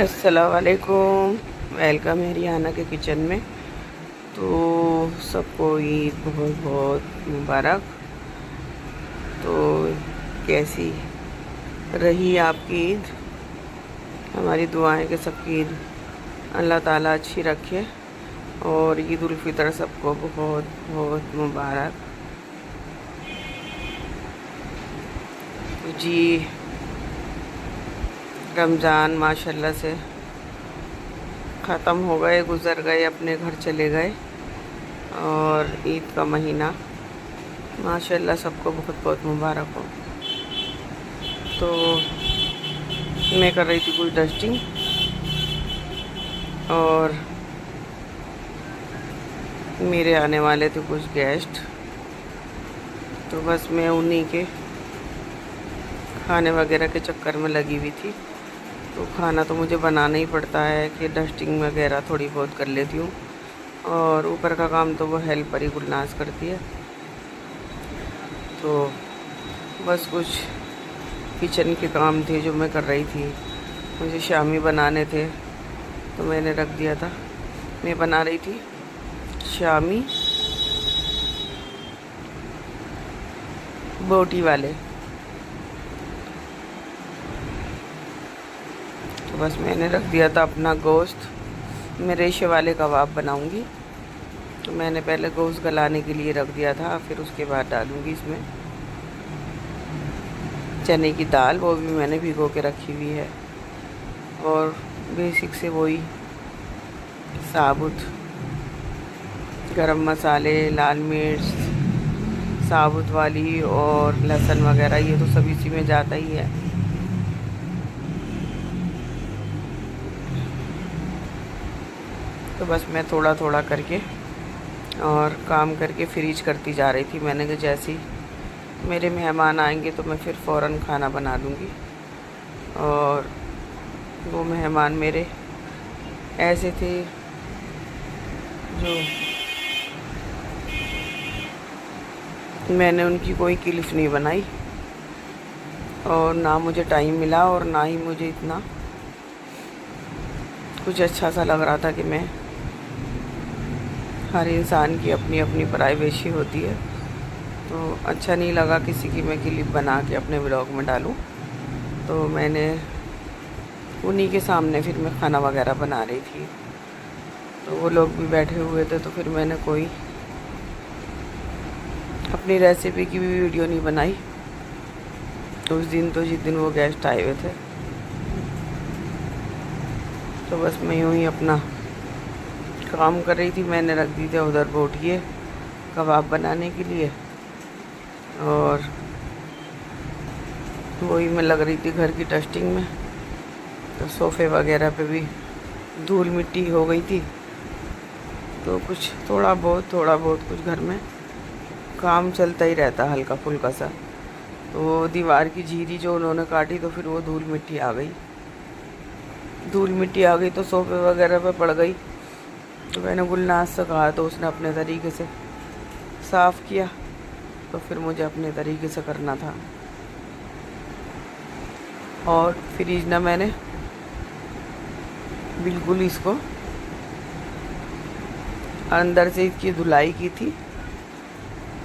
अस्सलाम वालेकुम। वेलकम है रिहाना के किचन में। तो सबको ईद बहुत बहुत मुबारक। तो कैसी रही आपकी ईद? हमारी दुआएं कि सबकी ईद अल्लाह ताला अच्छी रखे और ईद उल फितर सबको बहुत बहुत मुबारक। जी, रमज़ान माशाल्लाह से ख़त्म हो गए, गुज़र गए, अपने घर चले गए। और ईद का महीना माशाल्लाह सबको बहुत बहुत मुबारक हो। तो मैं कर रही थी कुछ डस्टिंग और मेरे आने वाले थे कुछ गेस्ट, तो बस मैं उन्हीं के खाने वगैरह के चक्कर में लगी हुई थी। तो खाना तो मुझे बनाना ही पड़ता है कि डस्टिंग वगैरह थोड़ी बहुत कर लेती हूँ और ऊपर का काम तो वो हेल्पर ही गुलनाज करती है। तो बस कुछ किचन के काम थे जो मैं कर रही थी। मुझे शामी बनाने थे तो मैंने रख दिया था। मैं बना रही थी शामी बोटी वाले। तो बस मैंने रख दिया था अपना गोश्त। मैं रेशे वाले कबाब बनाऊंगी, तो मैंने पहले गोश्त गलाने के लिए रख दिया था। फिर उसके बाद डालूंगी इसमें चने की दाल, वो भी मैंने भिगो के रखी हुई है। और बेसिक से वही साबुत गरम मसाले, लाल मिर्च साबुत वाली और लहसुन वगैरह, ये तो सब इसी में जाता ही है। तो बस मैं थोड़ा थोड़ा करके और काम करके फ्रीज करती जा रही थी। मैंने कहा जैसे ही मेरे मेहमान आएंगे तो मैं फिर फ़ौरन खाना बना दूँगी। और वो मेहमान मेरे ऐसे थे जो मैंने उनकी कोई क्लिप नहीं बनाई और ना मुझे टाइम मिला और ना ही मुझे इतना कुछ अच्छा सा लग रहा था कि मैं, हर इंसान की अपनी अपनी प्राइवेसी होती है, तो अच्छा नहीं लगा किसी की मैं क्लिप बना के अपने व्लॉग में डालूं। तो मैंने उन्हीं के सामने फिर मैं खाना वगैरह बना रही थी। तो वो लोग भी बैठे हुए थे, तो फिर मैंने कोई अपनी रेसिपी की भी वीडियो नहीं बनाई उस दिन। तो जिस दिन वो गेस्ट आए हुए थे, तो बस मैं यूँ ही अपना काम कर रही थी। मैंने रख दी थी उधर बोटिए कबाब बनाने के लिए और वही मैं लग रही थी घर की डस्टिंग में। तो सोफ़े वगैरह पे भी धूल मिट्टी हो गई थी, तो कुछ थोड़ा बहुत कुछ घर में काम चलता ही रहता, हल्का फुल्का सा। तो दीवार की झीरी जो उन्होंने काटी, तो फिर वो धूल मिट्टी आ गई तो सोफ़े वगैरह पे पड़ गई। तो मैंने गुलनाज से कहा, तो उसने अपने तरीके से साफ़ किया। तो फिर मुझे अपने तरीके से करना था। और फ्रिज ना मैंने बिल्कुल इसको अंदर से इसकी धुलाई की थी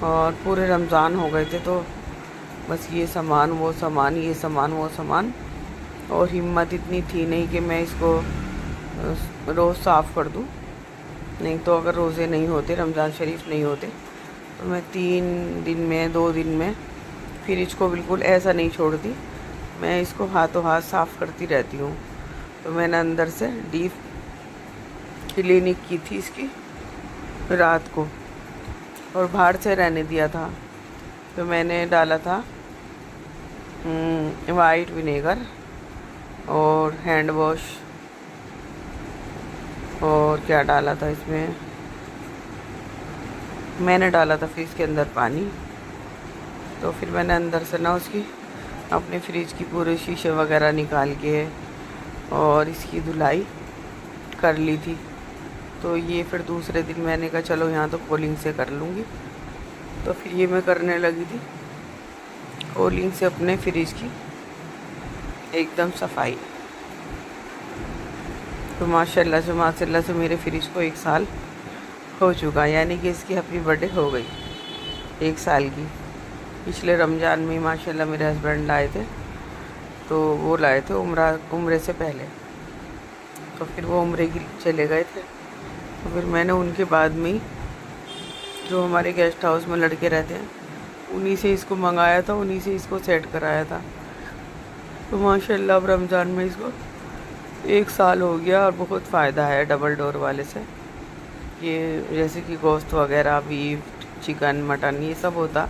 और पूरे रमज़ान हो गए थे, तो बस ये सामान वो सामान, ये सामान वो सामान, और हिम्मत इतनी थी नहीं कि मैं इसको रोज़ साफ़ कर दूं। नहीं तो अगर रोज़े नहीं होते, रमज़ान शरीफ नहीं होते, तो मैं 3 दिन में 2 दिन में फ्रिज को बिल्कुल ऐसा नहीं छोड़ती। मैं इसको हाथों हाथ साफ़ करती रहती हूँ। तो मैंने अंदर से डीप क्लीनिंग की थी इसकी रात को और बाहर से रहने दिया था। तो मैंने डाला था वाइट विनेगर और हैंड वॉश, और क्या डाला था इसमें, मैंने डाला था फिर इसके अंदर पानी। तो फिर मैंने अंदर से ना उसकी अपने फ्रिज की पूरे शीशे वगैरह निकाल के और इसकी धुलाई कर ली थी। तो ये फिर दूसरे दिन मैंने कहा चलो यहाँ तो कूलिंग से कर लूँगी। तो फिर ये मैं करने लगी थी कूलिंग से अपने फ्रिज की एकदम सफाई। तो माशाल्लाह से मेरे फ्रिज को 1 साल हो चुका, यानी कि इसकी हैप्पी बर्थडे हो गई 1 साल की। पिछले रमज़ान में माशाल्लाह मेरे हस्बैंड लाए थे, तो वो लाए थे उम्रे से पहले, तो फिर वो उम्रे की चले गए थे। तो फिर मैंने उनके बाद में ही जो हमारे गेस्ट हाउस में लड़के रहते हैं उन्हीं से इसको मंगाया था, उन्हीं से इसको सेट कराया था। तो माशाल्लाह अब रमज़ान में इसको 1 साल हो गया और बहुत फ़ायदा है डबल डोर वाले से। ये जैसे कि गोश्त वगैरह, बीफ, चिकन, मटन ये सब होता,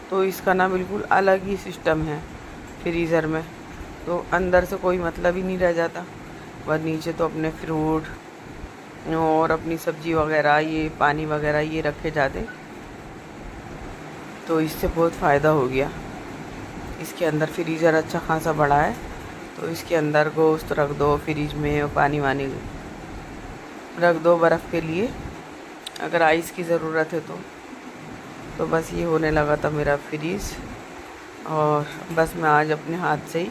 तो इसका ना बिल्कुल अलग ही सिस्टम है फ्रीज़र में, तो अंदर से कोई मतलब ही नहीं रह जाता। बस नीचे तो अपने फ्रूट और अपनी सब्ज़ी वगैरह, ये पानी वगैरह ये रखे जाते, तो इससे बहुत फ़ायदा हो गया। इसके अंदर फ्रीज़र अच्छा खासा बड़ा है, तो इसके अंदर गोश्त रख दो फ्रिज में और पानी वानी रख दो बर्फ़ के लिए, अगर आइस की ज़रूरत है तो बस ये होने लगा था मेरा फ्रीज़। और बस मैं आज अपने हाथ से ही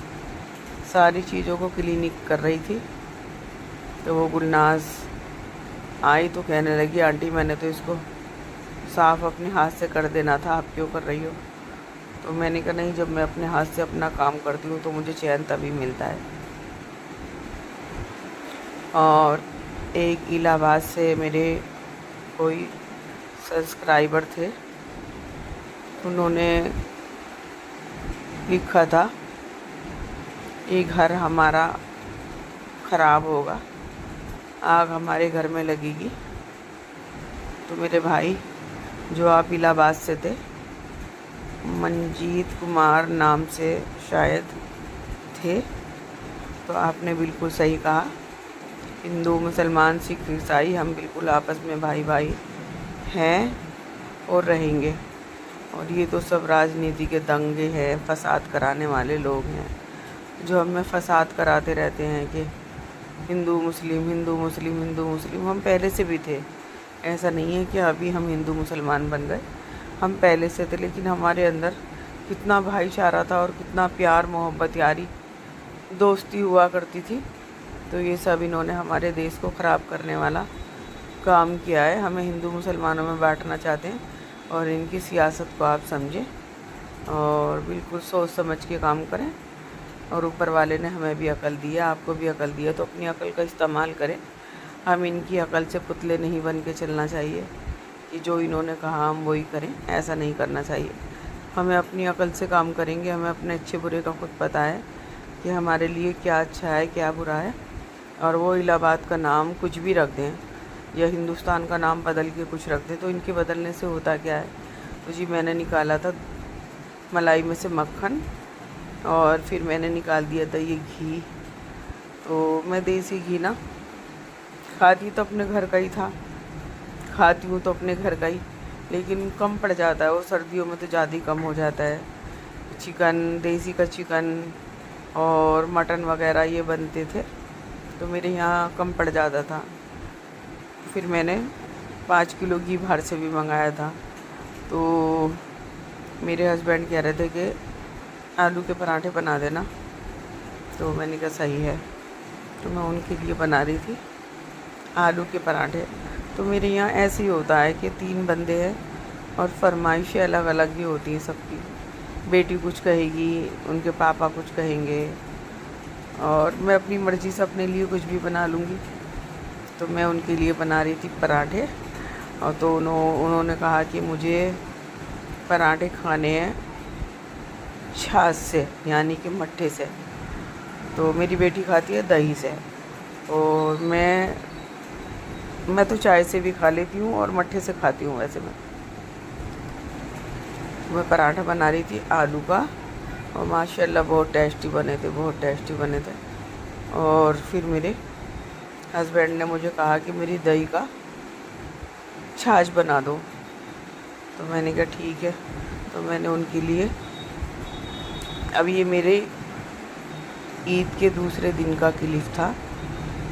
सारी चीज़ों को क्लीनिक कर रही थी। तो वो गुलनाज आई तो कहने लगी, आंटी मैंने तो इसको साफ़ अपने हाथ से कर देना था, आप क्यों कर रही हो? तो मैंने कहा नहीं, जब मैं अपने हाथ से अपना काम करती हूँ तो मुझे चैन तभी मिलता है। और एक इलाहाबाद से मेरे कोई सब्सक्राइबर थे, उन्होंने लिखा था ये घर हमारा ख़राब होगा, आग हमारे घर में लगेगी। तो मेरे भाई जो आप इलाहाबाद से थे, मंजीत कुमार नाम से शायद थे, तो आपने बिल्कुल सही कहा। हिंदू, मुसलमान, सिख, ईसाई हम बिल्कुल आपस में भाई भाई हैं और रहेंगे। और ये तो सब राजनीति के दंगे हैं, फसाद कराने वाले लोग हैं जो हमें फसाद कराते रहते हैं कि हिंदू मुस्लिम, हिंदू मुस्लिम, हिंदू मुस्लिम। हम पहले से भी थे, ऐसा नहीं है कि अभी हम हिंदू मुसलमान बन गए, हम पहले से थे। लेकिन हमारे अंदर कितना भाईचारा था और कितना प्यार, मोहब्बत, यारी, दोस्ती हुआ करती थी। तो ये सब इन्होंने हमारे देश को ख़राब करने वाला काम किया है। हमें हिंदू मुसलमानों में बांटना चाहते हैं और इनकी सियासत को आप समझें और बिल्कुल सोच समझ के काम करें। और ऊपर वाले ने हमें भी अकल दी है, आपको भी अकल दी है, तो अपनी अकल का इस्तेमाल करें। हम इनकी अकल से पुतले नहीं बन के चलना चाहिए कि जो इन्होंने कहा हम वही करें, ऐसा नहीं करना चाहिए। हमें अपनी अकल से काम करेंगे, हमें अपने अच्छे बुरे का खुद पता है कि हमारे लिए क्या अच्छा है क्या बुरा है। और वो इलाहाबाद का नाम कुछ भी रख दें या हिंदुस्तान का नाम बदल के कुछ रख दें, तो इनके बदलने से होता क्या है? तो जी मैंने निकाला था मलाई में से मक्खन और फिर मैंने निकाल दिया था ये घी। तो मैं देसी घी ना खाती तो अपने घर का ही था, खाती हूँ तो अपने घर का ही, लेकिन कम पड़ जाता है वो, सर्दियों में तो ज़्यादा ही कम हो जाता है। चिकन, देसी का चिकन और मटन वगैरह ये बनते थे, तो मेरे यहाँ कम पड़ जाता था। फिर मैंने 5 किलो घी बाहर से भी मंगाया था। तो मेरे हस्बैंड कह रहे थे कि आलू के पराठे बना देना, तो मैंने कहा सही है। तो मैं उनके लिए बना रही थी आलू के पराठे। तो मेरे यहाँ ऐसे ही होता है कि 3 बंदे हैं और फरमाइशें अलग अलग ही होती हैं सबकी। बेटी कुछ कहेगी, उनके पापा कुछ कहेंगे, और मैं अपनी मर्ज़ी से अपने लिए कुछ भी बना लूँगी। तो मैं उनके लिए बना रही थी पराठे, और तो उन्होंने कहा कि मुझे पराठे खाने हैं छाछ से, यानी कि मट्ठे से। तो मेरी बेटी खाती है दही से, और मैं तो चाय से भी खा लेती हूँ और मट्ठे से खाती हूँ। वैसे मैं पराठा बना रही थी आलू का, और माशाल्लाह बहुत टेस्टी बने थे, बहुत टेस्टी बने थे। और फिर मेरे हस्बैंड ने मुझे कहा कि मेरी दही का छाछ बना दो। तो मैंने कहा ठीक है। तो मैंने उनके लिए, अब ये मेरे ईद के दूसरे दिन का क्लिप था,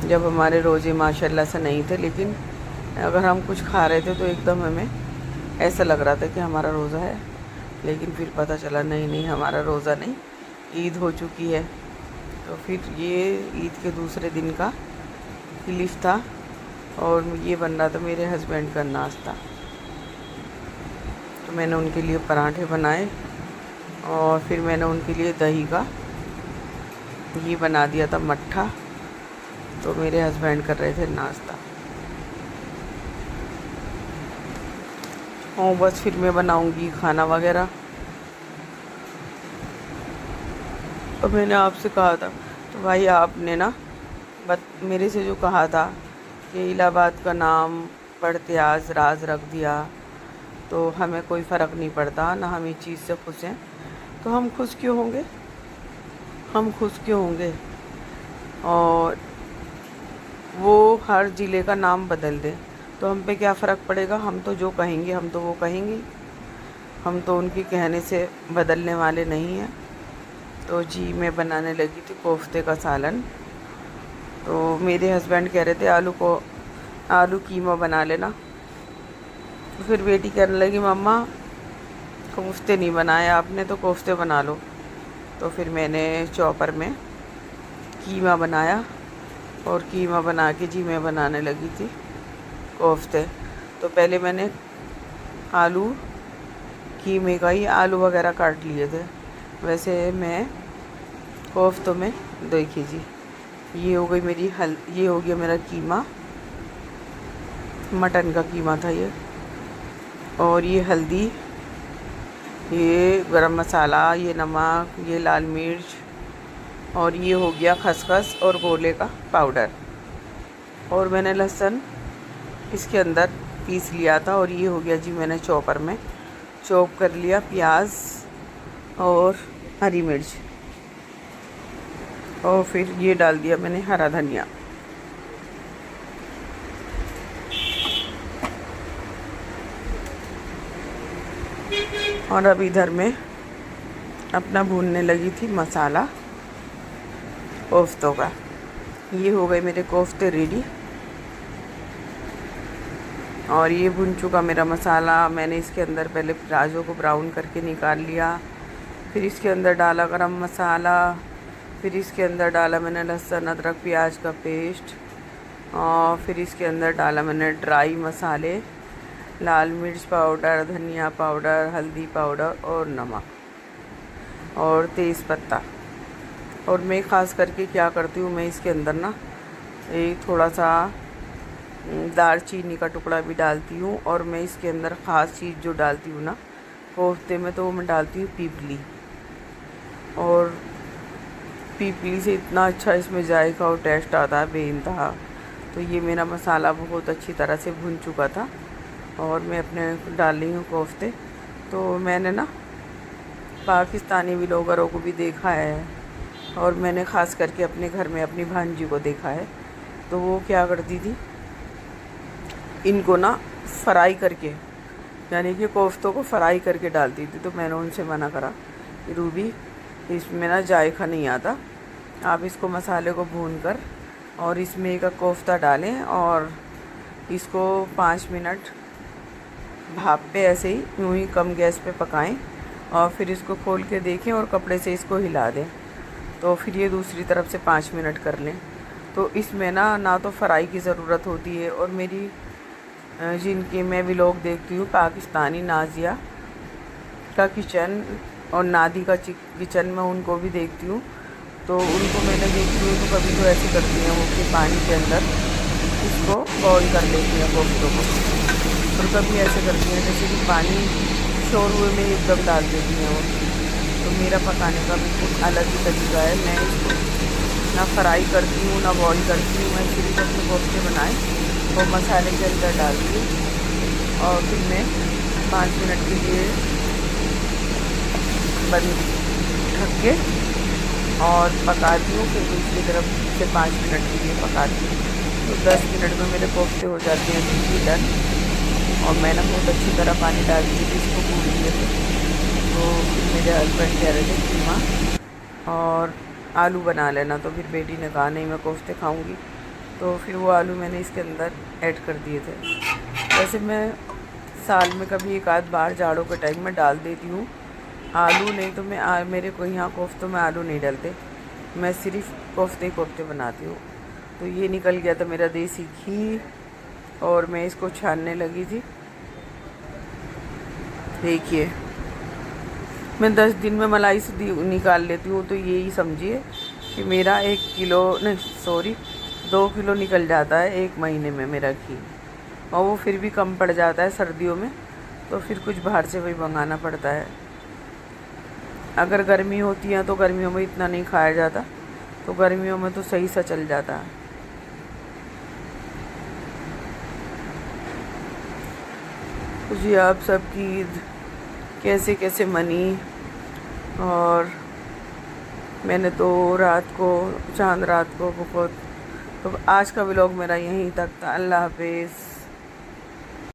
जब हमारे रोज़े माशाल्लाह से नहीं थे, लेकिन अगर हम कुछ खा रहे थे तो एकदम हमें ऐसा लग रहा था कि हमारा रोज़ा है। लेकिन फिर पता चला नहीं हमारा रोज़ा नहीं, ईद हो चुकी है। तो फिर ये ईद के दूसरे दिन का क्लिफ था और ये बन रहा था मेरे हस्बैंड का नाश्ता। तो मैंने उनके लिए पराठे बनाए और फिर मैंने उनके लिए दही का ये बना दिया था मट्ठा। तो मेरे हस्बैंड कर रहे थे नाश्ता और बस फिर मैं बनाऊंगी खाना वगैरह। तो मैंने आपसे कहा था, तो भाई आपने ना मेरे से जो कहा था कि इलाहाबाद का नाम पढ़ते आज राज रख दिया, तो हमें कोई फ़र्क नहीं पड़ता ना, हम इस चीज़ से खुश हैं। तो हम खुश क्यों होंगे, हम खुश क्यों होंगे। और वो हर ज़िले का नाम बदल दे तो हम पे क्या फ़र्क पड़ेगा। हम तो जो कहेंगे हम तो वो कहेंगे, हम तो उनके कहने से बदलने वाले नहीं हैं। तो जी मैं बनाने लगी थी कोफ्ते का सालन। तो मेरे हस्बैंड कह रहे थे आलू कीमा बना लेना। तो फिर बेटी कहने लगी मम्मा कोफ्ते नहीं बनाए आपने, तो कोफ्ते बना लो। तो फिर मैंने चॉपर में कीमा बनाया और कीमा बना के जी मैं बनाने लगी थी कोफ्ते। तो पहले मैंने आलू कीमे का ही आलू वगैरह काट लिए थे। वैसे मैं कोफ्तों में देखिए जी, ये हो गई मेरी ये हो गया मेरा कीमा, मटन का कीमा था ये। और ये हल्दी, ये गरम मसाला, ये नमक, ये लाल मिर्च, और ये हो गया खसखस और गोले का पाउडर। और मैंने लहसुन इसके अंदर पीस लिया था। और ये हो गया जी मैंने चॉपर में चॉप कर लिया प्याज और हरी मिर्च। और फिर ये डाल दिया मैंने हरा धनिया। और अब इधर में अपना भूनने लगी थी मसाला कोफ्तों का। ये हो गए मेरे कोफ्ते रेडी। और ये भुन चुका मेरा मसाला। मैंने इसके अंदर पहले प्याज़ों को ब्राउन करके निकाल लिया, फिर इसके अंदर डाला गरम मसाला, फिर इसके अंदर डाला मैंने लहसुन अदरक प्याज का पेस्ट, और फिर इसके अंदर डाला मैंने ड्राई मसाले, लाल मिर्च पाउडर, धनिया पाउडर, हल्दी पाउडर और नमक और तेज़ पत्ता। और मैं ख़ास करके क्या करती हूँ, मैं इसके अंदर ना एक थोड़ा सा दालचीनी का टुकड़ा भी डालती हूँ। और मैं इसके अंदर ख़ास चीज़ जो डालती हूँ ना कोफ्ते में, तो वो मैं डालती हूँ पीपली। और पीपली से इतना अच्छा इसमें जायका और टेस्ट आता है बेइंतहा। तो ये मेरा मसाला बहुत अच्छी तरह से भुन चुका था और मैं अपने डाल रही हूँ कोफ्ते। तो मैंने ना पाकिस्तानी व्लॉगरों को भी देखा है और मैंने ख़ास करके अपने घर में अपनी भांजी को देखा है। तो वो क्या करती थी, इनको ना फ्राई करके, यानी कि कोफ्तों को फ्राई करके डालती थी। तो मैंने उनसे मना करा कि रूबी इसमें ना जायका नहीं आता, आप इसको मसाले को भूनकर और इसमें एक कोफ्ता डालें और इसको 5 मिनट भाप पे ऐसे ही यूँ ही कम गैस पे पकाएं और फिर इसको खोल के देखें और कपड़े से इसको हिला दें। तो फिर ये दूसरी तरफ से 5 मिनट कर लें। तो इसमें ना तो फ्राई की ज़रूरत होती है। और मेरी जिनके मैं व्लॉग देखती हूँ पाकिस्तानी, नाजिया का किचन और नादी का किचन, में उनको भी देखती हूँ। तो उनको मैंने देखती हूँ तो कभी तो ऐसे करती हैं वो कि पानी के अंदर इसको बॉईल कर लेती हैं कोफ्तों को, और कभी ऐसे करती हैं जैसे कि पानी शोरवे में एकदम डाल देती हैं वो। तो मेरा पकाने का बिल्कुल अलग ही तरीका है। मैं इसको ना फ्राई करती हूँ ना बॉईल करती हूँ। मैं सिर्फ अपने कोफ्ते बनाए और मसाले के अंदर डालती हूँ और फिर मैं 5 मिनट के लिए बंद ढक के और पकाती हूँ। फिर दूसरी तरफ से 5 मिनट के लिए पकाती हूँ। तो 10 मिनट में मेरे कोफ्ते हो जाते हैं बिल्कुल डन। और मैंने बहुत अच्छी तरह पानी डाल दिया थी, इसको भून लिए थे। तो फिर मेरे हस्बैंड कह रहे थे कीमा और आलू बना लेना। तो फिर बेटी ने कहा नहीं मैं कोफ्ते खाऊंगी। तो फिर वो आलू मैंने इसके अंदर ऐड कर दिए थे। वैसे मैं साल में कभी एक आध बार जाड़ों के टाइम में डाल देती हूँ आलू, नहीं तो मैं मेरे को यहाँ कोफ्तों में आलू नहीं डलते। मैं सिर्फ कोफ्ते ही कोफ्ते बनाती हूँ। तो ये निकल गया था मेरा देसी घी और मैं इसको छानने लगी थी। देखिए मैं 10 दिन में मलाई से निकाल लेती हूँ, तो यही समझिए कि मेरा 1 किलो नहीं सॉरी 2 किलो निकल जाता है 1 महीने में मेरा घी। और वो फिर भी कम पड़ जाता है सर्दियों में, तो फिर कुछ बाहर से वही मंगाना पड़ता है। अगर गर्मी होती है तो गर्मियों में इतना नहीं खाया जाता, तो गर्मियों में तो सही सा चल जाता है। तो जी आप सबकी ईद कैसे कैसे मनी। और मैंने तो चांद रात को बहुत। तो आज का व्लॉग मेरा यहीं तक था। अल्लाह हाफिज़।